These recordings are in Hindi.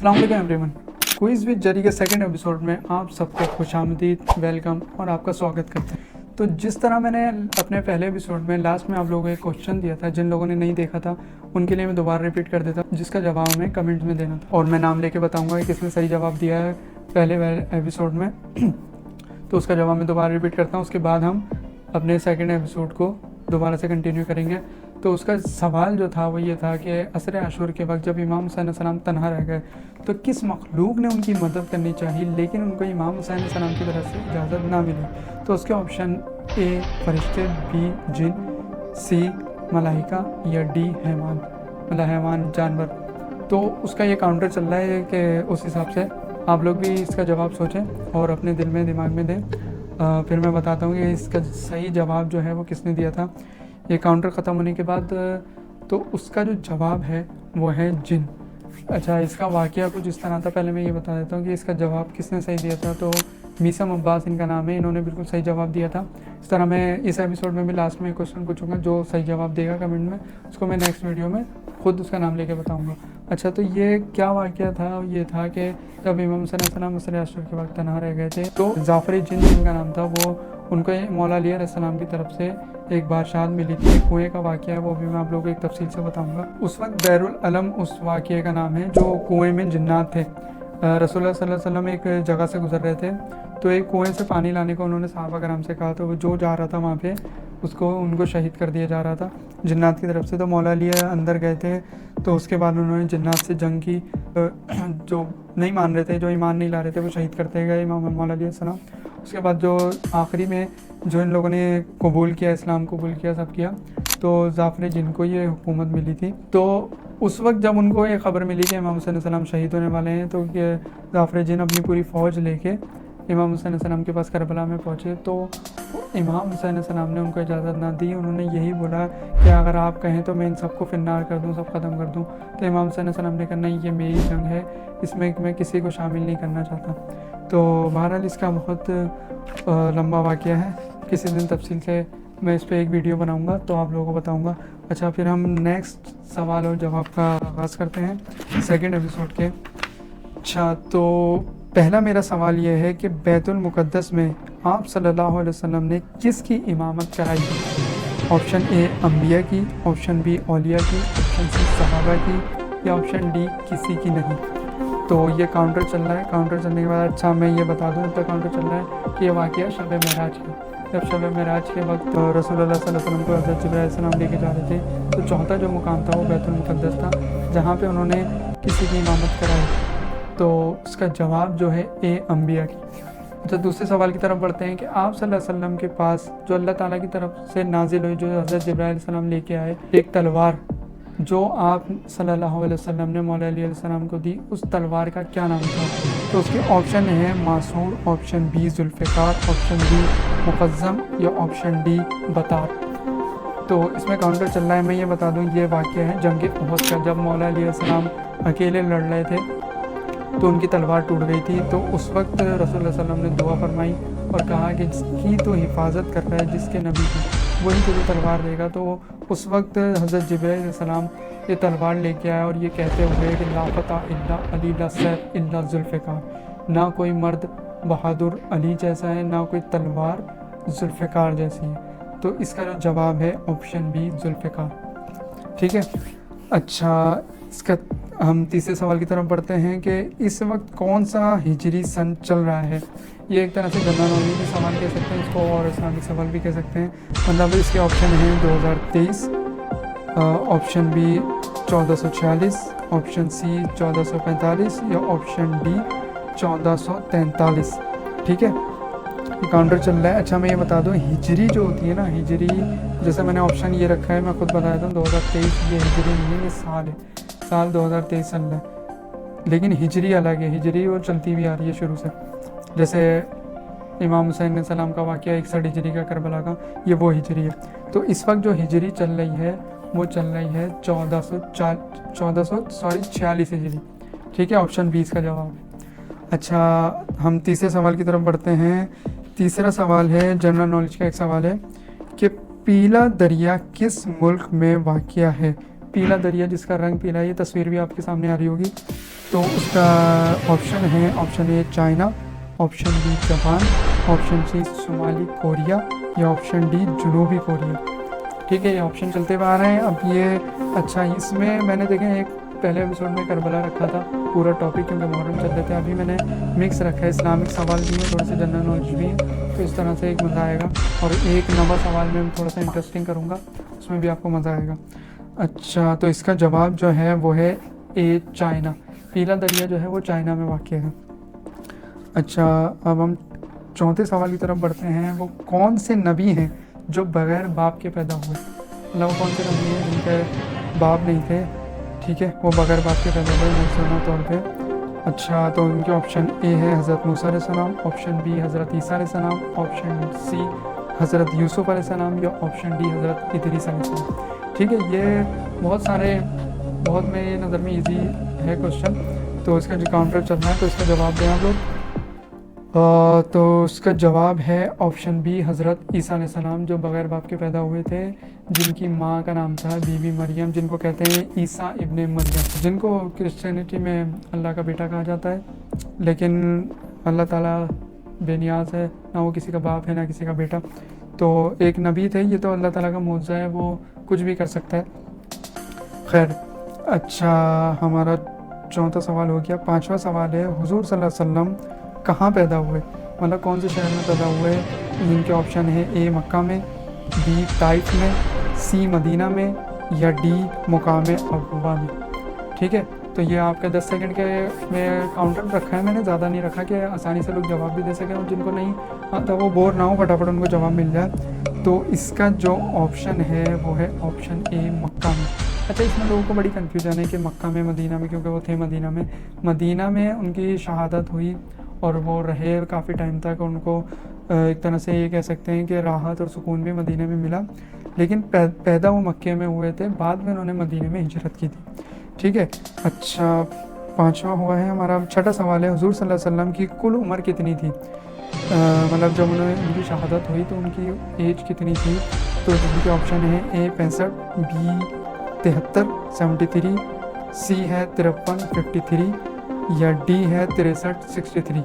अस्सलाम वालेकुम एवरीवन। क्विज़ विद जरी के सेकंड एपिसोड में आप सबको खुशामदीद, वेलकम और आपका स्वागत करते हैं। तो जिस तरह मैंने अपने पहले एपिसोड में लास्ट में आप लोगों को एक क्वेश्चन दिया था, जिन लोगों ने नहीं देखा था उनके लिए मैं दोबारा रिपीट कर देता हूँ, जिसका जवाब हमें कमेंट में देना था और मैं नाम लेके बताऊँगा कि किसने सही जवाब दिया है पहले एपिसोड में। तो उसका जवाब मैं दोबारा रिपीट करता हूँ, उसके बाद हम अपने सेकेंड एपिसोड को दोबारा से कंटिन्यू करेंगे। तो उसका सवाल जो था वो ये था कि असर आशूर के वक्त जब इमाम हुसैन सलाम तन्हा रह गए तो किस मखलूक ने उनकी मदद करनी चाहिए लेकिन उनको इमाम हुसैन सलाम की तरफ से इजाज़त ना मिली। तो उसके ऑप्शन ए फरिश्ते, बी जिन, सी मलाइका या डी हैवान, मतलब हैवान जानवर। तो उसका ये काउंटर चल रहा है कि उस हिसाब से आप लोग भी इसका जवाब सोचें और अपने दिल में दिमाग में दें। फिर मैं बताता हूँ कि इसका सही जवाब जो है वो किसने दिया था। ये काउंटर ख़त्म होने के बाद तो उसका जो जवाब है वो है जिन। अच्छा, इसका वाक़या कुछ इस तरह था, पहले मैं ये बता देता हूँ कि इसका जवाब किसने सही दिया था। तो मीसम अब्बास इनका नाम है, इन्होंने बिल्कुल सही जवाब दिया था। इस तरह मैं इस एपिसोड में भी लास्ट में एक क्वेश्चन पूछूंगा, जो सही जवाब देगा कमेंट में उसको मैं नेक्स्ट वीडियो में खुद उसका नाम लेके बताऊंगा। अच्छा, तो ये क्या वाक़या था, ये था कि जब इमाम हुसैन सलाम असर आशूर के वक्त तन्हा रह गए थे तो जाफ़र जिन जिनका नाम था वो उनको मौला अली अलैहिस्सलाम की तरफ से एक बादशाह मिली थी। कुएँ का वाक़या है वो भी मैं आप लोगों को एक तफसील से बताऊंगा। उस वक्त बैरुल अलम उस वाक़े का नाम है जो कुएँ में जिन्नात थे। रसूलुल्लाह सल्लल्लाहु अलैहि वसल्लम एक जगह से गुजर रहे थे तो एक कुएँ से पानी लाने को उन्होंने सहाबा कराम से कहा, तो वो जो जा रहा था वहाँ पे उसको उनको शहीद कर दिया जा रहा था जिन्नात की तरफ से। तो मौला अली अंदर गए थे तो उसके बाद उन्होंने जिन्नात से जंग की। जो नहीं मान रहे थे, जो ईमान नहीं ला रहे थे, वो शहीद करते गए इमाम मौला अली सलाम। उसके बाद जो आखिरी में जो इन लोगों ने कबूल किया, इस्लाम कबूल किया, सब किया, तो जाफ़र जिनको ये हुकूमत मिली थी। तो उस वक्त जब उनको ये ख़बर मिली कि इमाम हुसैन सलाम शहीद होने वाले हैं तो जाफ़र जिन अपनी पूरी फ़ौज लेके इमाम हुसैन सलाम के पास करबला में पहुँचे। तो इमाम हुसैन सलाम ने उनको इजाज़त ना दी। उन्होंने यही बोला कि अगर आप कहें तो मैं इन सबको फिन्नार कर दूँ, सब ख़त्म कर दूँ। तो इमाम हुसैन सलाम ने कहा नहीं, ये मेरी जंग है, इसमें मैं किसी को शामिल नहीं करना चाहता। तो बहरहाल इसका बहुत लंबा वाक़या है, किसी दिन तफसील से मैं इस पर एक वीडियो बनाऊंगा तो आप लोगों को बताऊंगा। अच्छा, फिर हम नेक्स्ट सवाल और जवाब का आगाज़ करते हैं सेकंड एपिसोड के। अच्छा, तो पहला मेरा सवाल ये है कि बैतुल मुक़द्दस में आप सल्लल्लाहु अलैहि वसल्लम ने किसकी इमामत कराई थी? ऑप्शन ए अम्बिया की, ऑप्शन बी औलिया की, ऑप्शन सी सहाबा की या ऑप्शन डी किसी की नहीं। तो ये काउंटर चल रहा है। काउंटर चलने के बाद अच्छा मैं ये बता दूँ, इसका काउंटर चल रहा है कि ये वाक़या शब महराज है। जब शब महराज के वक्त रसूलुल्लाह सल्लल्लाहु अलैहि वसल्लम को हज़रत जिब्राइल अलैहिस्सलाम लेके जा रहे थे तो चौथा जो मुकाम था वो बैतुल मुक़द्दस था जहाँ पे उन्होंने किसी की इमामत कराई। तो उसका जवाब जो है ए अम्बिया की। तो दूसरे सवाल की तरफ बढ़ते हैं कि आप सल्लल्लाहु अलैहि वसल्लम के पास जो अल्लाह ताला की तरफ से नाजिल हुई, जो हज़रत जिब्राइल अलैहिस्सलाम लेके आए, एक तलवार जो आप सल्लल्लाहु अलैहि वसल्लम ने मौला अली अलैहिस्सलाम को दी, उस तलवार का क्या नाम था? तो उसके ऑप्शन है मासूर, option B Zulfiqar, option D मुक़ज़्ज़म या ऑप्शन डी बतार। तो इसमें काउंटर चल रहा है। मैं ये बता दूँ, ये वाक़या है जंग उहद का, जब मौला अली अलैहिस्सलाम अकेले लड़ रहे थे तो उनकी तलवार टूट गई थी। तो उस वक्त रसूलुल्लाह सल्लल्लाहु अलैहि वसल्लम ने दुआ फरमाई और कहा कि जिसकी तो हिफाजत कर रहा है, जिसके नबी की, वही तुझे तलवार देगा। तो उस वक्त हज़रत जिब्राइल अलैहिस्सलाम ये तलवार लेके आया और ये कहते हुए कि ला फता इल्ला अली ला सैफ इल्ला जुल्फ़िकार, ना कोई मर्द बहादुर अली जैसा है, ना कोई तलवार जुल्फ़िकार जैसी है। तो इसका जो जवाब है ऑप्शन बी जुल्फ़िकार। ठीक है। अच्छा, इसका हम तीसरे सवाल की तरफ बढ़ते हैं कि इस वक्त कौन सा हिजरी सन चल रहा है। ये एक तरह से जनरल नॉलेज भी सवाल कह सकते हैं इसको और इस्लामिक सवाल भी कह सकते हैं। मतलब इसके ऑप्शन हैं 2023, ऑप्शन बी 1446, ऑप्शन सी 1445 या ऑप्शन डी 1443। ठीक है, काउंटर चल रहा है। अच्छा, मैं ये बता दूं, हिजरी जो होती है ना, हिजरी जैसे मैंने ऑप्शन ये रखा है, मैं खुद बता देता हूँ 2023, ये हिजरी नहीं है, ये साल है, साल 2023 चल रहा है। लेकिन हिजरी अलग है, हिजरी और चलती भी आ रही है शुरू से। जैसे इमाम हुसैन सलाम का वाक़या 61 हिजरी का करबला का, ये वो हिजरी है। तो इस वक्त जो हिजरी चल रही है वो चल रही है 1446 हिजरी। ठीक है, ऑप्शन 20 का जवाब है। अच्छा, हम तीसरे सवाल की तरफ बढ़ते हैं। तीसरा सवाल है जनरल नॉलेज का एक सवाल है कि पीला दरिया किस मुल्क में वाक़या है? पीला दरिया जिसका रंग पीला है, ये तस्वीर भी आपके सामने आ रही होगी। तो उसका ऑप्शन है, option A China, option B Japan, option C शुमाली कोरिया या ऑप्शन डी जनूबी कोरिया। ठीक है, ये ऑप्शन चलते हुए आ रहे हैं। अब ये अच्छा, इसमें मैंने देखे एक पहले एपिसोड में करबला रखा था पूरा टॉपिक, क्योंकि मुहर्रम चल रहे थे। अभी मैंने मिक्स रखा है, इस्लामिक सवाल भी है, थोड़े से जनरल नॉलेज भी है, तो इस तरह से एक मज़ा आएगा। और एक नवा सवाल में थोड़ा सा इंटरेस्टिंग करूँगा, उसमें भी आपको मज़ा आएगा। अच्छा, तो इसका जवाब जो है वो है ए चाइना। पीला दरिया जो है वो चाइना में वाक़ है। अच्छा, अब हम चौथे सवाल की तरफ बढ़ते हैं। वो कौन से नबी हैं जो बग़ैर बाप के पैदा हुए? मतलब वो कौन से नबी हैं जिनके बाप नहीं थे, ठीक है, वो बग़ैर बाप के पैदा हुए मुसलमान तौर पे। अच्छा, तो उनके ऑप्शन ए है हज़रत मूसा अलैहिस्सलाम, ऑप्शन बी हज़रत ईसा अलैहिस्सलाम, ऑप्शन सी हज़रत यूसुफ अलैहिस्सलाम या ऑप्शन डी हज़रत इदरीस अलैहिस्सलाम। ठीक है, ये बहुत मेरी नज़र में इजी है क्वेश्चन। तो इसका जो काउंटर चल रहा है, तो इसका जवाब दें आप लोग। तो उसका जवाब है ऑप्शन बी हज़रत ईसा अलैहिस्सलाम, जो बग़ैर बाप के पैदा हुए थे, जिनकी माँ का नाम था बीबी मरियम, जिनको कहते हैं ईसा इब्ने मरियम, जिनको क्रिश्चियनिटी में अल्लाह का बेटा कहा जाता है। लेकिन अल्लाह ताला बेनियाज है, ना वो किसी का बाप है ना किसी का बेटा। तो एक नबी थे, ये तो अल्लाह ताला का मौजज़ा है, वो कुछ भी कर सकता है। खैर, अच्छा, हमारा चौथा सवाल हो गया। पाँचवा सवाल है, हुजूर सल्लल्लाहु अलैहि वसल्लम कहाँ पैदा हुए? मतलब कौन से शहर में पैदा हुए? जिनके ऑप्शन है ए मक्का में, बी ताइफ में, सी मदीना में या डी मुकाम अबवा में। ठीक है, तो ये आपका 10 सेकंड के में काउंटर रखा है मैंने, ज़्यादा नहीं रखा कि आसानी से लोग जवाब भी दे सकें और जिनको नहीं आता वो बोर ना हो, फटाफट उनको जवाब मिल जाए। तो इसका जो ऑप्शन है वो है ऑप्शन ए मक्का में। अच्छा, इसमें लोगों को बड़ी कन्फ्यूजन है कि मक्का में मदीना में, क्योंकि वो थे मदीना में उनकी शहादत हुई और वो रहे काफ़ी टाइम तक। उनको एक तरह से ये कह सकते हैं कि राहत और सुकून भी मदीने में मिला, लेकिन पैदा वो मक्के में हुए थे, बाद में उन्होंने मदीने में हिजरत की थी। ठीक है, अच्छा, पांचवा हुआ है हमारा। छठा सवाल है, हुजूर सल्लल्लाहु अलैहि वसल्लम की कुल उम्र कितनी थी? मतलब जब उनकी शहादत हुई तो उनकी एज कितनी थी? तो जिनके ऑप्शन है ए 65, बी 73 73, सी है 53 53 या डी है 63 63।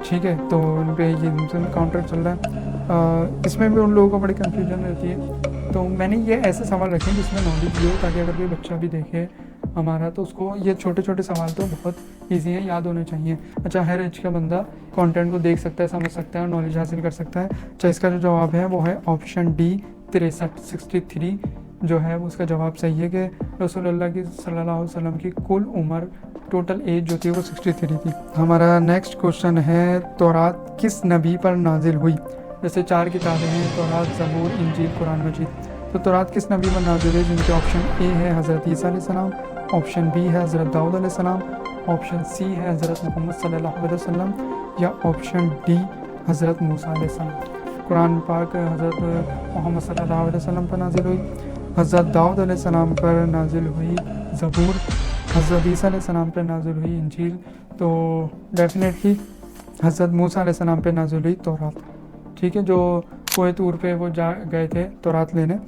ठीक है, तो उन पे ये काउंटर चल रहा है। इसमें भी उन लोगों को बड़ी कन्फ्यूजन रहती है, तो मैंने ये ऐसे सवाल रखे जिसमें नॉलेज हो, ताकि अगर कोई बच्चा भी देखे हमारा तो उसको ये छोटे छोटे सवाल तो बहुत इजी हैं, याद होने चाहिए। अच्छा, हर एज का बंदा कंटेंट को देख सकता है, समझ सकता है और नॉलेज हासिल कर सकता है। अच्छा, इसका जो जवाब है वो है ऑप्शन डी 63 63 जो है वो उसका जवाब सही है कि रसूलुल्लाह की सल्लल्लाहु अलैहि वसल्लम की कुल उम्र, टोटल एज जो थी वो 63 थी। हमारा नेक्स्ट क्वेश्चन है, तौरात किस नबी पर नाजिल हुई? जैसे 4 किताबें हैं, तौरात, ज़बूर, इंजील, कुरान मजीद। तो तौरात किस नबी पर नाजिल हुई? जिनके ऑप्शन ए है हज़रत ईसा अलैहिस्सलाम, ऑप्शन बी है हज़रत दाऊद अलैहिस्सलाम, ऑप्शन सी है हज़रत मोहम्मद सल्लल्लाहु अलैहि वसल्लम या ऑप्शन डी हज़रत मूसा अलैहिस्सलाम। कुरान पाक हज़रत मोहम्मद सल्लल्लाहु अलैहि वसल्लम पर नाजिल हुई, हज़रत दाऊद अलैहिस्सलाम पर नाजिल हुई ज़बूर, हज़रत ईसा अलैहिस्सलाम पर नाजिल हुई इंजील, तो डेफिनेटली हज़रत मूसा अलैहिस्सलाम पर नाजिल हुई तौरात। ठीक है, जो कोहे तूर पे वो जा गए थे तौरात लेने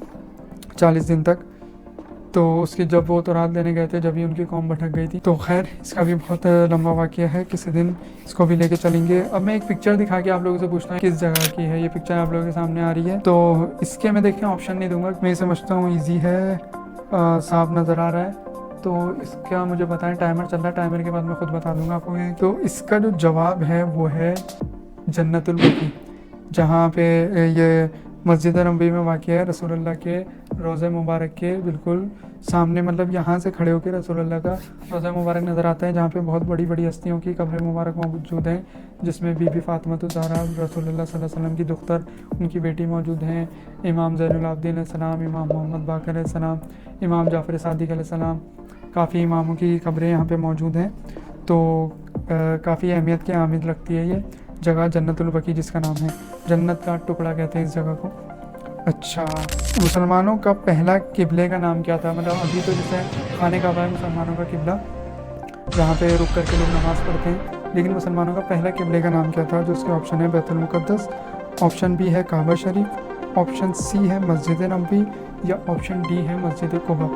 40 दिन तक, तो उसकी जब वो तौरात लेने गए थे जब ही उनकी कौम भटक गई थी। तो खैर, इसका भी बहुत लंबा वाक़या है, किसी दिन इसको भी लेके चलेंगे। अब मैं एक पिक्चर दिखा के आप लोगों से पूछता हूँ किस जगह की है ये पिक्चर, आप लोगों के सामने आ रही है। तो इसके मैं देखें ऑप्शन नहीं दूंगा, मैं समझता हूँ ईजी है, साफ नज़र आ रहा है। तो इसका मुझे बताएं, टाइमर चल रहा है, टाइमर के बाद मैं खुद बता दूंगा आपको। तो इसका जो जवाब है वो है जन्नतुल बकी, जहाँ पे ये मस्जिद नबवी में वाक़ है, रसूलुल्लाह के रोज़े मुबारक के बिल्कुल सामने। मतलब यहाँ से खड़े होकर रसूलुल्लाह का रोज़ा मुबारक नज़र आता है, जहाँ पे बहुत बड़ी बड़ी हस्तियों की कब्रें मुबारक मौजूद हैं, जिसमें बीबी फ़ातिमा ज़हरा रसूलुल्लाह सल्लल्लाहु अलैहि वसल्लम की दुख्तर, उनकी बेटी मौजूद हैं, इमाम ज़ैनुल आबिदीन अलैहिस्सलाम, इमाम मोहम्मद बाक़र अलैहिस्सलाम, इमाम जाफ़र सादिक़ अलैहिस्सलाम, काफ़ी इमामों की कब्रें यहाँ पे मौजूद हैं। तो काफ़ी अहमियत की आमिद रखती है ये जगह, जन्नतुल बकी जिसका नाम है, जन्नत का टुकड़ा कहते हैं इस जगह को। अच्छा, मुसलमानों का पहला किबले का नाम क्या था? मतलब अभी तो जैसे खाने काबा है मुसलमानों का किबला, जहाँ पे रुक करके लोग नमाज़ पढ़ते हैं, लेकिन मुसलमानों का पहला किबले का नाम क्या था? जो उसके ऑप्शन है बैतुल मुक़द्दस, ऑप्शन बी है काबा शरीफ, ऑप्शन सी है मस्जिद नबवी या ऑप्शन डी है मस्जिद कुबा।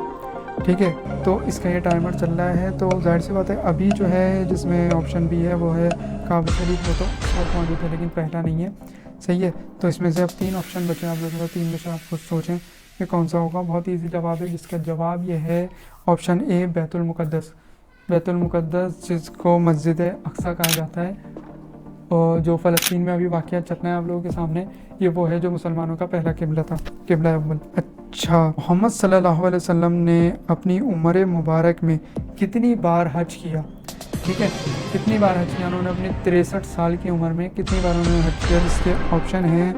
ठीक है, तो इसका ये टाइमर चल रहा है। तो जाहिर सी बात है अभी जो है जिसमें ऑप्शन बी है वो है काबा शरीफ, वो तो सब मौजूद है लेकिन पहला नहीं है। सही है, तो इसमें से अब 3 ऑप्शन बचे आप लोगों को, 3 में से आप खुद सोचें कि कौन सा होगा। बहुत ईजी जवाब है, जिसका जवाब ये है ऑप्शन ए, बैतुल मुक़द्दस। बैतुल मुक़द्दस जिसको मस्जिद अक्सा कहा जाता है, और जो फ़लस्तीन में अभी वाक़या चल रहा है आप लोगों के सामने, ये वो है जो मुसलमानों का पहला किबला था, किबला अव्वल। अच्छा, मोहम्मद सल्लल्लाहु अलैहि वसल्लम ने अपनी उम्र मुबारक में कितनी बार हज किया? ठीक है, कितनी बार हज किया उन्होंने अपनी 63 साल की उम्र में, कितनी बार उन्होंने हज किया? जिसके ऑप्शन हैं,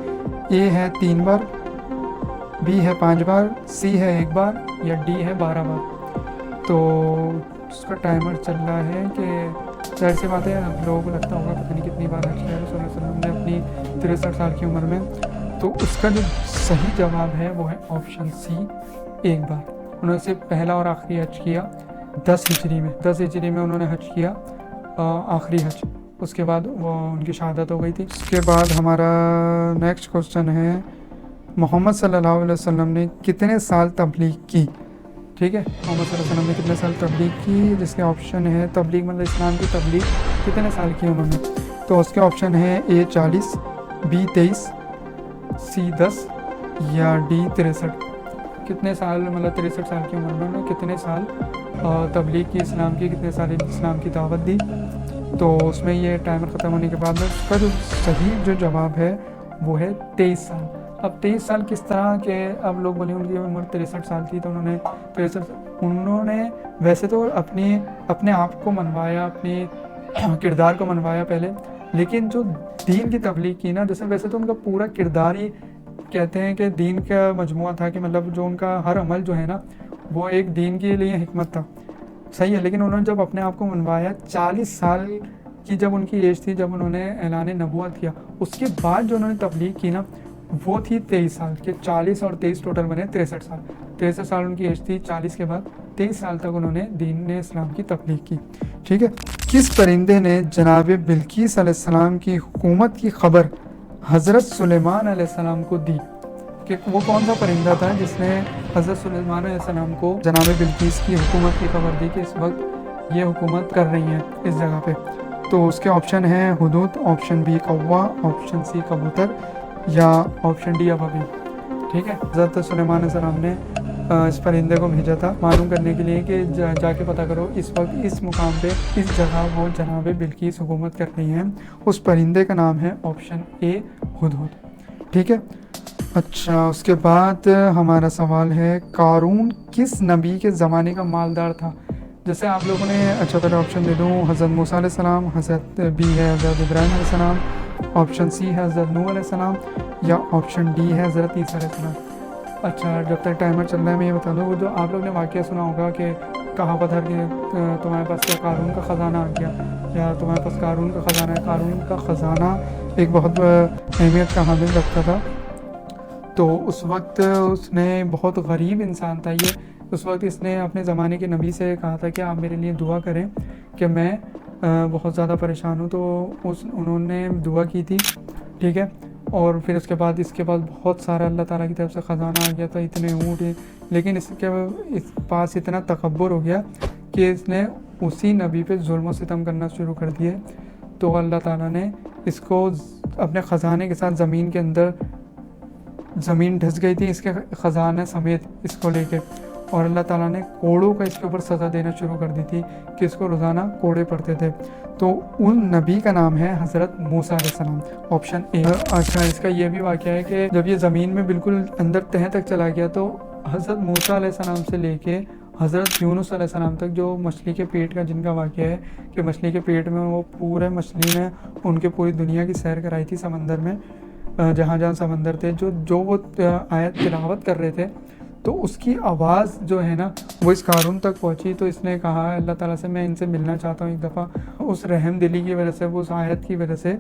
ए है 3 बार, बी है 5 बार, सी है 1 बार, या डी है 12 बार। तो उसका टाइमर चल रहा है कि जाहिर सी बात है आप लोगों को लगता होगा पता नहीं कितनी बार हज किया रसूल सल्लल्लाहु अलैहि वसल्लम ने अपनी 63 साल की उम्र में। तो उसका जो सही जवाब है वो है ऑप्शन सी, 1 बार। उन्होंने सिर्फ पहला और आखिरी हज किया 10 हिजरी में, 10 हिजरी में उन्होंने हज किया आखिरी हज। उसके बाद वो उनकी शहादत हो गई थी। उसके बाद हमारा नेक्स्ट क्वेश्चन है, मोहम्मद सल्लल्लाहु अलैहि वसल्लम ने कितने साल तबलीग की? ठीक है, मोहम्मद सल्लल्लाहु अलैहि वसल्लम ने कितने साल तबलीग की? जिसके ऑप्शन है, तबलीग मतलब इस्लाम की तबलीग कितने साल की उन्होंने? तो उसके ऑप्शन है, ए 40, बी 23, सी 10, या डी 63। कितने साल मतलब 63 साल की उम्र में उन्होंने कितने साल तबलीग की इस्लाम की, कितने साल इस्लाम की दावत दी? तो उसमें ये टाइमर ख़त्म होने के बाद में उसका जो सही जो जवाब है वो है 23 साल। अब 23 साल किस तरह के, अब लोग बोले उनकी उम्र 63 साल थी तो उन्होंने 63, उन्होंने वैसे तो अपने आप को मनवाया, अपने किरदार को मनवाया पहले, लेकिन जो दीन की तबलीग की ना, जैसे वैसे तो उनका पूरा किरदार ही कहते हैं कि दीन का मजमुआ था, कि मतलब जो उनका हर अमल जो है ना वो एक दीन के लिए हिकमत था। सही है, लेकिन उन्होंने जब अपने आप को मनवाया 40 साल की जब उनकी एज थी, जब उन्होंने ऐलान नबूवत किया, उसके बाद जो उन्होंने तबलीग की ना वो थी 23 साल के। 40 और 23 टोटल बने 63 साल। 63 साल उनकी एज थी, 40 के बाद 23 साल तक उन्होंने दीन इस्लाम की तबलीग की। ठीक है, किस परिंदे ने जनाब बिल्कीस अलैहिस्सलाम की हुकूमत की खबर हज़रत सुलेमान अलैहिस्सलाम को दी? कि वो कौन सा परिंदा था जिसने हज़रत सुलेमान अलैहिस्सलाम को जनाब बिल्कीस की हुकूमत की खबर दी कि इस वक्त ये हुकूमत कर रही हैं इस जगह पे? तो उसके ऑप्शन हैं, हुदूद, ऑप्शन बी कौवा, ऑप्शन सी कबूतर, या ऑप्शन डी अबवी। ठीक है, हज़रत सुलेमान अलैहिस्सलाम ने इस परिंदे को भेजा था मालूम करने के लिए कि जाके पता करो इस वक्त इस मुकाम पे इस जगह वो जनाब बिल्कीस हुकूमत कर रही हैं। उस परिंदे का नाम है ऑप्शन ए, हुदहुद। ठीक है, अच्छा, उसके बाद हमारा सवाल है, कारून किस नबी के ज़माने का मालदार था? जैसे आप लोगों ने, अच्छा पहले ऑप्शन दे दूँ, हज़रत मूसा अलैहिस्सलाम, हज़रत बी है हज़रत इब्राहीम अलैहिस्सलाम, ऑप्शन सी है हज़रत नूह अलैहिस्सलाम, या ऑप्शन डी है हज़रत ईसा अलैहिस्सलाम। अच्छा, जब तक टाइमर चल रहा है मैं ये बता दूँ, वो जो आप लोग ने वाक़या सुना होगा कि कहावत है कि तुम्हारे पास क्या कारून का ख़जाना आ गया, या तुम्हारे पास कारून का ख़जाना है। कारून का ख़जाना एक बहुत अहमियत का हामिल रखता था। तो उस वक्त उसने, बहुत गरीब इंसान था ये, उस वक्त इसने अपने ज़माने के नबी से कहा था कि आप मेरे लिए दुआ करें कि मैं बहुत ज़्यादा परेशान हूँ। तो उन्होंने दुआ की थी। ठीक है, और फिर उसके बाद इसके पास बहुत सारा अल्लाह ताला की तरफ से ख़जाना आ गया था, इतने ऊँट, लेकिन इस पास इतना तकब्बुर हो गया कि इसने उसी नबी पे जुल्म सितम करना शुरू कर दिए। तो अल्लाह ताला ने इसको अपने ख़जाने के साथ ज़मीन के अंदर, ज़मीन धंस गई थी इसके ख़जाने समेत इसको लेके, और अल्लाह ताला ने कोड़ों का इसके ऊपर सज़ा देना शुरू कर दी थी कि इसको रोज़ाना कोड़े पड़ते थे। तो उन नबी का नाम है हज़रत मूसा अलैहिस्सलाम, ऑप्शन ए। अच्छा, इसका ये भी वाक़या है कि जब ये ज़मीन में बिल्कुल अंदर तह तक चला गया तो हज़रत मूसा अलैहिस्सलाम से लेके हज़रत यूनुस अलैहिस्सलाम तक, जो मछली के पेट का जिनका वाक़या है कि मछली के पेट में वो पूरे मछली ने उनके पूरी दुनिया की सैर कराई थी समंदर में, जहाँ जहाँ समंदर थे, जो वो आयत तिलावत कर रहे थे, तो उसकी आवाज़ जो है ना वो इस कारून तक पहुँची। तो इसने कहा अल्लाह ताला से, मैं इनसे मिलना चाहता हूँ एक दफ़ा। उस रहम दिली की वजह से, वो उस आयत की वजह से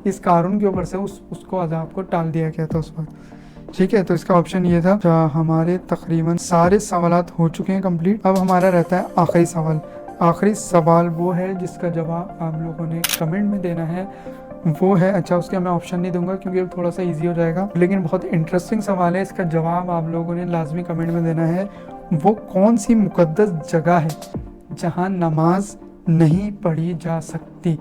इस कारून के ऊपर से उसको अज़ाब को टाल दिया गया था उस वक्त। ठीक है, तो इसका ऑप्शन ये था। हमारे तकरीबन सारे सवालात हो चुके हैं कंप्लीट। अब हमारा रहता है आखिरी सवाल। आखिरी सवाल वो है जिसका जवाब आप लोगों ने कमेंट में देना है, वो है, अच्छा उसके मैं ऑप्शन नहीं दूंगा क्योंकि थोड़ा सा इजी हो जाएगा, लेकिन बहुत इंटरेस्टिंग सवाल है, इसका जवाब आप लोगों ने लाजमी कमेंट में देना है। वो कौन सी मुकद्दस जगह है जहाँ नमाज नहीं पढ़ी जा सकती?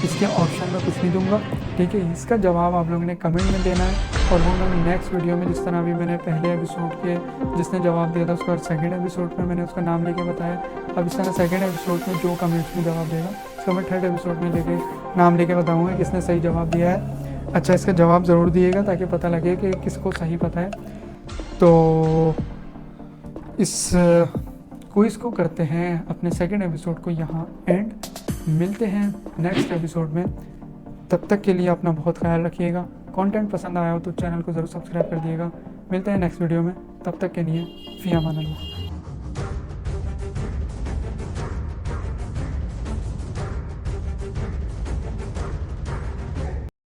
इसके ऑप्शन में कुछ नहीं दूंगा, ठीक है। इसका जवाब आप लोगों ने कमेंट में देना है और वो मैं नेक्स्ट वीडियो में, जिस तरह अभी मैंने पहले एपिसोड के जिसने जवाब दिया था उसका सेकंड एपिसोड में मैंने उसका नाम लेके बताया, अब इस तरह सेकंड एपिसोड में जो कमेंट्स में जवाब देगा उसका मैं थर्ड एपिसोड में लेके नाम लेके बताऊँगा किसने सही जवाब दिया है। अच्छा, इसका जवाब ज़रूर दिएगा ताकि पता लगे कि किसको सही पता है। तो इस क्विज़ को करते हैं अपने सेकंड एपिसोड को यहाँ एंड। मिलते हैं नेक्स्ट एपिसोड में, तब तक के लिए अपना बहुत ख्याल रखिएगा। कंटेंट पसंद आया हो तो चैनल को ज़रूर सब्सक्राइब कर दिएगा। मिलते हैं नेक्स्ट वीडियो में, तब तक के लिए फ़ी अमान अल्लाह।